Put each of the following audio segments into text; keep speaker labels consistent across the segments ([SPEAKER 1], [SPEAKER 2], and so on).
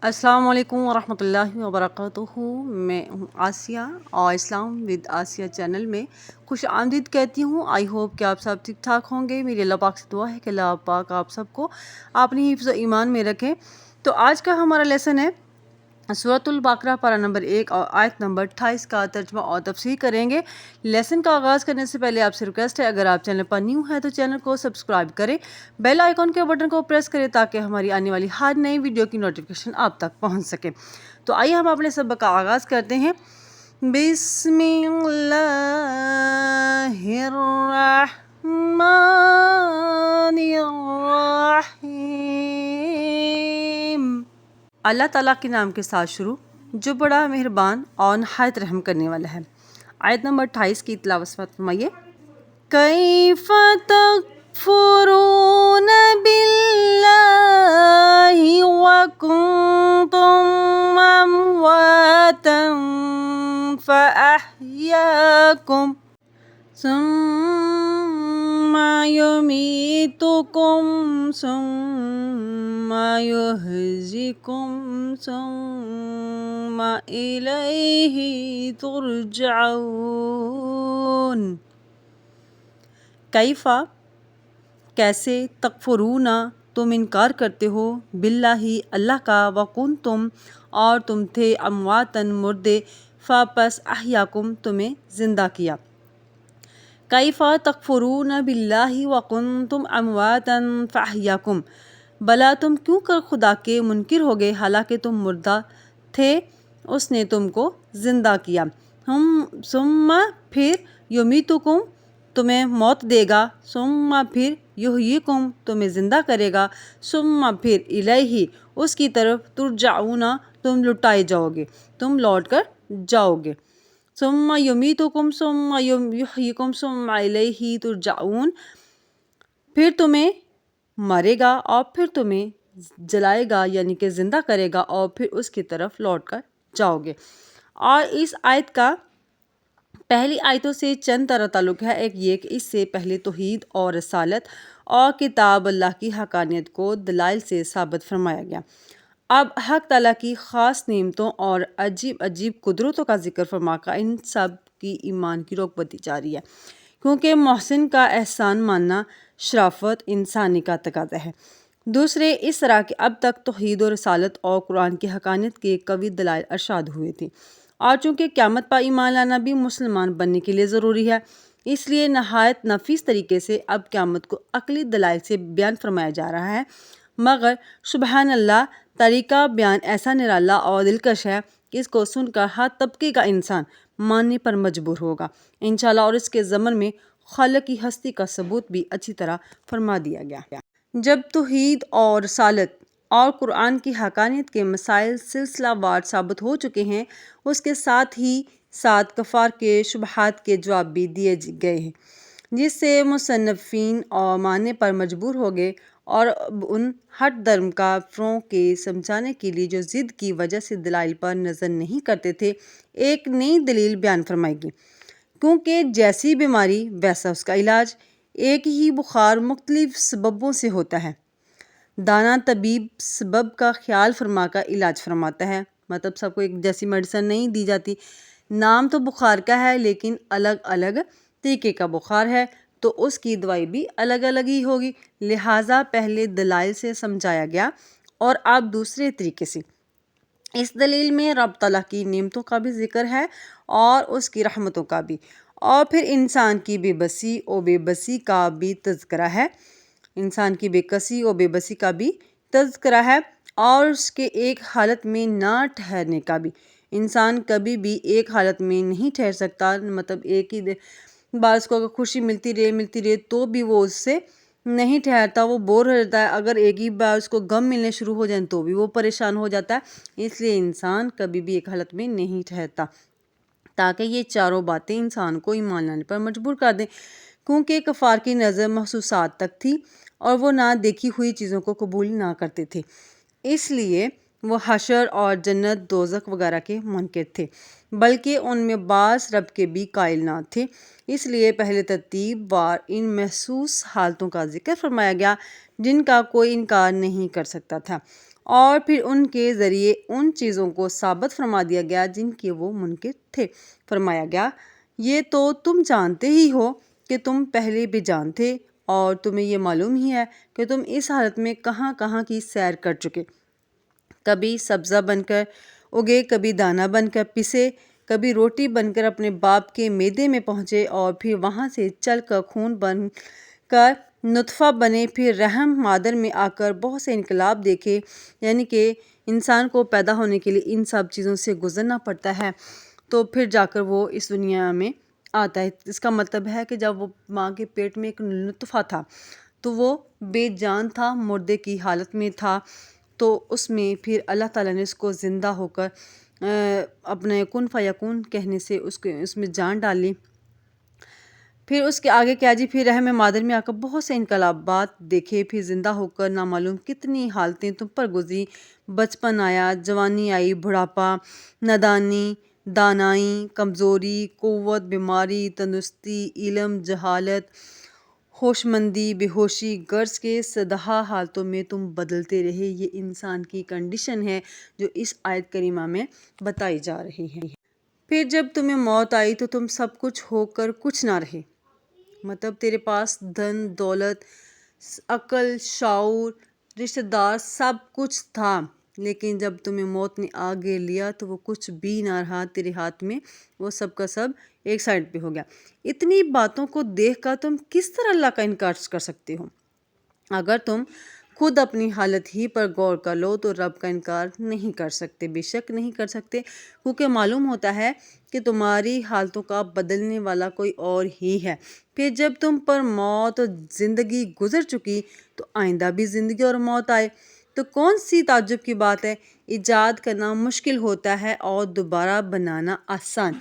[SPEAKER 1] السلام علیکم ورحمۃ اللہ وبرکاتہ۔ میں ہوں آسیہ اور اسلام ود آسیہ چینل میں خوش آمدید کہتی ہوں۔ آئی ہوپ کہ آپ سب ٹھیک ٹھاک ہوں گے۔ میری اللہ پاک سے دعا ہے کہ اللہ پاک آپ سب کو اپنی حفظ و ایمان میں رکھیں۔ تو آج کا ہمارا لیسن ہے سورۃ البقرہ پارہ نمبر 1 اور آیت نمبر 28 کا ترجمہ اور تفسیر کریں گے۔ لیسن کا آغاز کرنے سے پہلے آپ سے ریکویسٹ ہے، اگر آپ چینل پر نیو ہیں تو چینل کو سبسکرائب کریں، بیل آئیکن کے بٹن کو پریس کریں تاکہ ہماری آنے والی ہر نئی ویڈیو کی نوٹیفیکیشن آپ تک پہنچ سکے۔ تو آئیے ہم اپنے سبق کا آغاز کرتے ہیں۔ بسم اللہ الرحمن الرحیم۔ اللہ تعالیٰ کے نام کے ساتھ شروع جو بڑا مہربان اور نہایت رحم کرنے والا ہے۔ آیت نمبر 28 کی تلاوت فرمائیے۔ کیف تکفرون باللہ وکنتم امواتا فاحیاکم ثم یمیتکم ثم یحییکم ثم الیہ ترجعون۔ کیفا کیسے، تکفرون تم انکار کرتے ہو، باللہ اللہ کا، وکنتم اور تم تھے، امواتن مردے، پس احیاکم تمہیں زندہ کیا۔ کیفا تکفرون باللہ وکنتم امواتن فاحیاکم، بھلا تم کیوں کر خدا کے منکر ہو گئے حالانکہ تم مردہ تھے، اس نے تم کو زندہ کیا۔ ثم پھر یمیتکم تمہیں موت دے گا، ثم پھر یحییکم تمہیں زندہ کرے گا، ثم پھر الیہ اس کی طرف ترجعون تم لوٹائے جاؤ گے، تم لوٹ کر جاؤ گے۔ ثم یمیتکم ثم یحییکم ثم الیہ ترجعون، پھر تمہیں مرے گا اور پھر تمہیں جلائے گا یعنی کہ زندہ کرے گا اور پھر اس کی طرف لوٹ کر جاؤ گے۔ اور اس آیت کا پہلی آیتوں سے چند طرح تعلق ہے۔ ایک یہ کہ اس سے پہلے توحید اور رسالت اور کتاب اللہ کی حقانیت کو دلائل سے ثابت فرمایا گیا۔ اب حق تعالیٰ کی خاص نعمتوں اور عجیب عجیب قدرتوں کا ذکر فرما کر ان سب کی ایمان کی روغبتی جاری ہے، کیونکہ محسن کا احسان ماننا شرافت انسانی کا تقاضا ہے۔ دوسرے، اس طرح کہ اب تک توحید و رسالت اور قرآن کی حقانیت کے قوی دلائل ارشاد ہوئے تھے، اور چونکہ قیامت پر ایمان لانا بھی مسلمان بننے کے لیے ضروری ہے، اس لیے نہایت نفیس طریقے سے اب قیامت کو عقلی دلائل سے بیان فرمایا جا رہا ہے۔ مگر سبحان اللہ، طریقہ بیان ایسا نرالا اور دلکش ہے کہ اس کو سن کر ہر طبقے کا انسان ماننے پر مجبور ہوگا انشاءاللہ، اور اس کے ضمن میں خالق کی ہستی کا ثبوت بھی اچھی طرح فرما دیا گیا۔ جب توحید اور رسالت اور قرآن کی حقانیت کے مسائل سلسلہ وار ثابت ہو چکے ہیں، اس کے ساتھ ہی ساتھ کفار کے شبہات کے جواب بھی دیے گئے ہیں، جس سے مصنفین اور ماننے پر مجبور ہو گئے، اور ان ہٹ دھرم کافروں کے سمجھانے کے لیے جو ضد کی وجہ سے دلائل پر نظر نہیں کرتے تھے، ایک نئی دلیل بیان فرمائے گی، کیونکہ جیسی بیماری ویسا اس کا علاج۔ ایک ہی بخار مختلف سببوں سے ہوتا ہے، دانا طبیب سبب کا خیال فرما کر علاج فرماتا ہے، مطلب سب کو ایک جیسی میڈیسن نہیں دی جاتی۔ نام تو بخار کا ہے لیکن الگ الگ طریقے کا بخار ہے تو اس کی دوائی بھی الگ الگ ہی ہوگی، لہٰذا پہلے دلائل سے سمجھایا گیا اور اب دوسرے طریقے سے۔ اس دلیل میں رب تعالیٰ کی نعمتوں کا بھی ذکر ہے اور اس کی رحمتوں کا بھی، اور پھر انسان کی بے بسی و بے بسی کا بھی تذکرہ ہے، انسان کی بے کسی و بے بسی کا بھی تذکرہ ہے، اور اس کے ایک حالت میں نہ ٹھہرنے کا بھی۔ انسان کبھی بھی ایک حالت میں نہیں ٹھہر سکتا، مطلب ایک ہی بار اس کو اگر خوشی ملتی رہے تو بھی وہ اس سے نہیں ٹھہرتا، وہ بور ہو جاتا ہے۔ اگر ایک ہی بار اس کو غم ملنے شروع ہو جائیں تو بھی وہ پریشان ہو جاتا ہے۔ اس لیے انسان کبھی بھی ایک حالت میں نہیں ٹھہرتا، تاکہ یہ چاروں باتیں انسان کو ایمان لانے پر مجبور کر دیں، کیونکہ کفار کی نظر محسوسات تک تھی اور وہ نہ دیکھی ہوئی چیزوں کو قبول نہ کرتے تھے، اس لیے وہ حشر اور جنت دوزخ وغیرہ کے منکر تھے، بلکہ ان میں بعض رب کے بھی قائل نہ تھے۔ اس لیے پہلے ترتیب وار ان محسوس حالتوں کا ذکر فرمایا گیا جن کا کوئی انکار نہیں کر سکتا تھا، اور پھر ان کے ذریعے ان چیزوں کو ثابت فرما دیا گیا جن کے وہ منکر تھے۔ فرمایا گیا یہ تو تم جانتے ہی ہو کہ تم پہلے بھی جانتے اور تمہیں یہ معلوم ہی ہے کہ تم اس حالت میں کہاں کہاں کی سیر کر چکے، کبھی سبزہ بن کر اگے، کبھی دانہ بن کر پسے، کبھی روٹی بن کر اپنے باپ کے معدے میں پہنچے اور پھر وہاں سے چل کر خون بن کر نطفہ بنے، پھر رحم مادر میں آ کر بہت سے انقلاب دیکھے، یعنی کہ انسان کو پیدا ہونے کے لیے ان سب چیزوں سے گزرنا پڑتا ہے تو پھر جا کر وہ اس دنیا میں آتا ہے۔ اس کا مطلب ہے کہ جب وہ ماں کے پیٹ میں ایک نطفہ تھا تو وہ بے جان تھا، مردے کی حالت میں تھا، تو اس میں پھر اللہ تعالیٰ نے اس کو زندہ ہو کر اپنے کن فیکون کہنے سے اس میں جان ڈالی۔ پھر اس کے آگے کیا جی، پھر رحم مادر میں آ کر بہت سے انقلابات دیکھے، پھر زندہ ہو کر نامعلوم کتنی حالتیں تم پر گزری، بچپن آیا، جوانی آئی، بڑھاپا، نادانی، دانائی، کمزوری، قوت، بیماری، تندرستی، علم، جہالت، ہوش مندی، بے ہوشی، غرض کے سدہا حالتوں میں تم بدلتے رہے۔ یہ انسان کی کنڈیشن ہے جو اس آیت کریمہ میں بتائی جا رہی ہے۔ پھر جب تمہیں موت آئی تو تم سب کچھ ہو کر کچھ نہ رہے، مطلب تیرے پاس دھن دولت، عقل، شعور، رشتہ دار، سب کچھ تھا، لیکن جب تمہیں موت نے آ گھیر لیا تو وہ کچھ بھی نہ رہا تیرے ہاتھ میں، وہ سب کا سب ایک سائڈ پہ ہو گیا۔ اتنی باتوں کو دیکھ کر تم کس طرح اللہ کا انکار کر سکتے ہو؟ اگر تم خود اپنی حالت ہی پر غور کر لو تو رب کا انکار نہیں کر سکتے، بے شک نہیں کر سکتے، کیونکہ معلوم ہوتا ہے کہ تمہاری حالتوں کا بدلنے والا کوئی اور ہی ہے۔ پھر جب تم پر موت اور زندگی گزر چکی تو آئندہ بھی زندگی اور موت آئے تو کون سی تعجب کی بات ہے؟ ایجاد کرنا مشکل ہوتا ہے اور دوبارہ بنانا آسان۔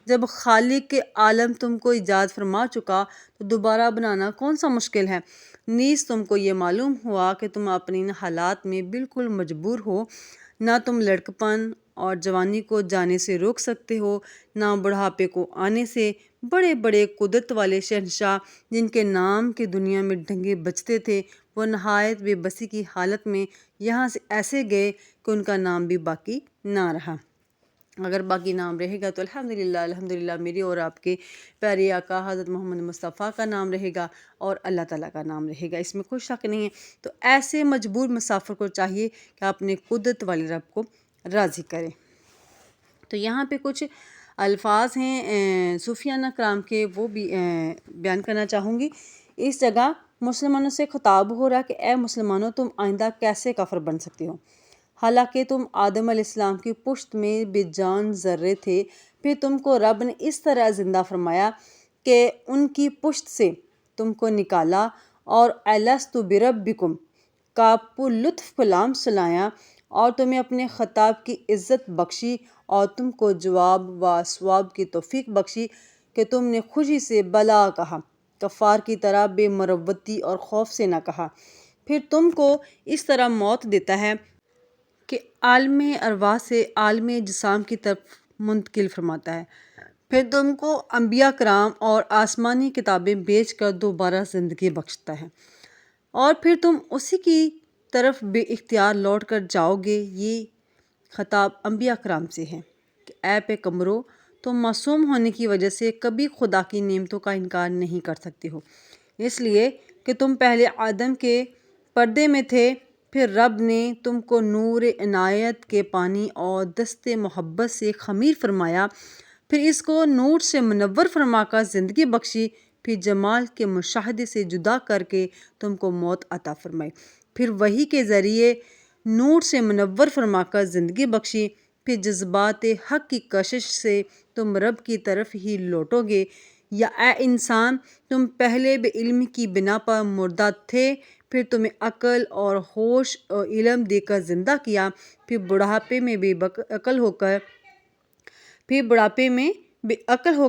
[SPEAKER 1] جب خالق عالم تم کو ایجاد فرما چکا تو دوبارہ بنانا کون سا مشکل ہے؟ نیز تم کو یہ معلوم ہوا کہ تم اپنی حالات میں بالکل مجبور ہو، نہ تم لڑکپن اور جوانی کو جانے سے روک سکتے ہو، نہ بڑھاپے کو آنے سے۔ بڑے بڑے قدرت والے شہنشاہ جن کے نام کی دنیا میں ڈنگے بجتے تھے، وہ نہایت بے بسی کی حالت میں یہاں سے ایسے گئے کہ ان کا نام بھی باقی نہ رہا۔ اگر باقی نام رہے گا تو الحمدللہ میری اور آپ کے پیارے آقا حضرت محمد مصطفیٰ کا نام رہے گا اور اللہ تعالیٰ کا نام رہے گا، اس میں کوئی شک نہیں ہے۔ تو ایسے مجبور مسافر کو چاہیے کہ اپنے قدرت والے رب کو راضی کرے۔ تو یہاں پہ کچھ الفاظ ہیں صوفیانہ کرام کے، وہ بھی بیان کرنا چاہوں گی۔ اس جگہ مسلمانوں سے خطاب ہو رہا کہ اے مسلمانوں، تم آئندہ کیسے کافر بن سکتے ہو؟ حالانکہ تم آدم علیہ السلام کی پشت میں بے جان ذرے تھے، پھر تم کو رب نے اس طرح زندہ فرمایا کہ ان کی پشت سے تم کو نکالا اور الست بربکم کا پر لطف کلام سنایا اور تمہیں اپنے خطاب کی عزت بخشی اور تم کو جواب و ثواب کی توفیق بخشی کہ تم نے خوشی سے بلا کہا، کفار کی طرح بے مروتی اور خوف سے نہ کہا۔ پھر تم کو اس طرح موت دیتا ہے کہ عالم ارواح سے عالم جسام کی طرف منتقل فرماتا ہے، پھر تم کو انبیاء کرام اور آسمانی کتابیں بھیج کر دوبارہ زندگی بخشتا ہے، اور پھر تم اسی کی طرف بے اختیار لوٹ کر جاؤ گے۔ یہ خطاب انبیاء کرام سے ہے کہ اے پیغمبرو، تم معصوم ہونے کی وجہ سے کبھی خدا کی نعمتوں کا انکار نہیں کر سکتے ہو، اس لیے کہ تم پہلے آدم کے پردے میں تھے، پھر رب نے تم کو نور عنایت کے پانی اور دست محبت سے خمیر فرمایا، پھر اس کو نور سے منور فرما کر زندگی بخشی، پھر جمال کے مشاہدے سے جدا کر کے تم کو موت عطا فرمائی، پھر وحی کے ذریعے نور سے منور فرما کر زندگی بخشی، پھر جذبات حق کی کشش سے تم رب کی طرف ہی لوٹو گے۔ یا اے انسان، تم پہلے بے علمی کی بنا پر مردہ تھے، پھر تمہیں عقل اور ہوش اور علم دے کر زندہ کیا، پھر بڑھاپے میں بے عقل ہو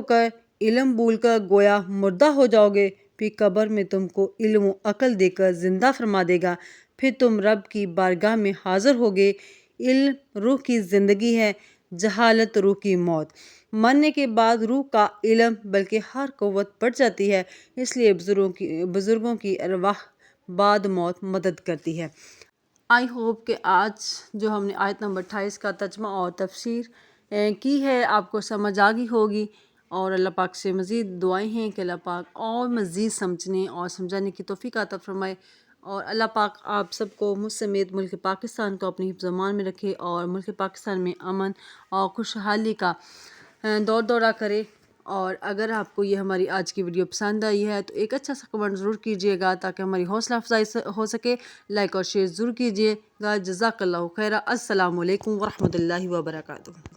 [SPEAKER 1] کر علم بھول کر گویا مردہ ہو جاؤ گے، پھر قبر میں تم کو علم و عقل دے کر زندہ فرما دے گا، پھر تم رب کی بارگاہ میں حاضر ہوگے۔ علم روح کی زندگی ہے، جہالت روح کی موت۔ مرنے کے بعد روح کا علم بلکہ ہر قوت بڑھ جاتی ہے، اس لیے بزرگوں کی ارواح بعد موت مدد کرتی ہے۔ آئی ہوپ کہ آج جو ہم نے آیت نمبر 28 کا ترجمہ اور تفسیر کی ہے آپ کو سمجھ آ گئی ہوگی، اور اللہ پاک سے مزید دعائیں ہیں کہ اللہ پاک اور مزید سمجھنے اور سمجھانے کی توفیق عطا فرمائے، اور اللہ پاک آپ سب کو مجھ سمیت ملک پاکستان کو اپنی حفظ و امان میں رکھے، اور ملک پاکستان میں امن اور خوشحالی کا دور دورہ کرے۔ اور اگر آپ کو یہ ہماری آج کی ویڈیو پسند آئی ہے تو ایک اچھا سا کمنٹ ضرور کیجیے گا تاکہ ہماری حوصلہ افزائی ہو سکے۔ لائک اور شیئر ضرور کیجیے گا۔ جزاک اللہ خیرہ۔ السلام علیکم ورحمۃ اللہ وبرکاتہ۔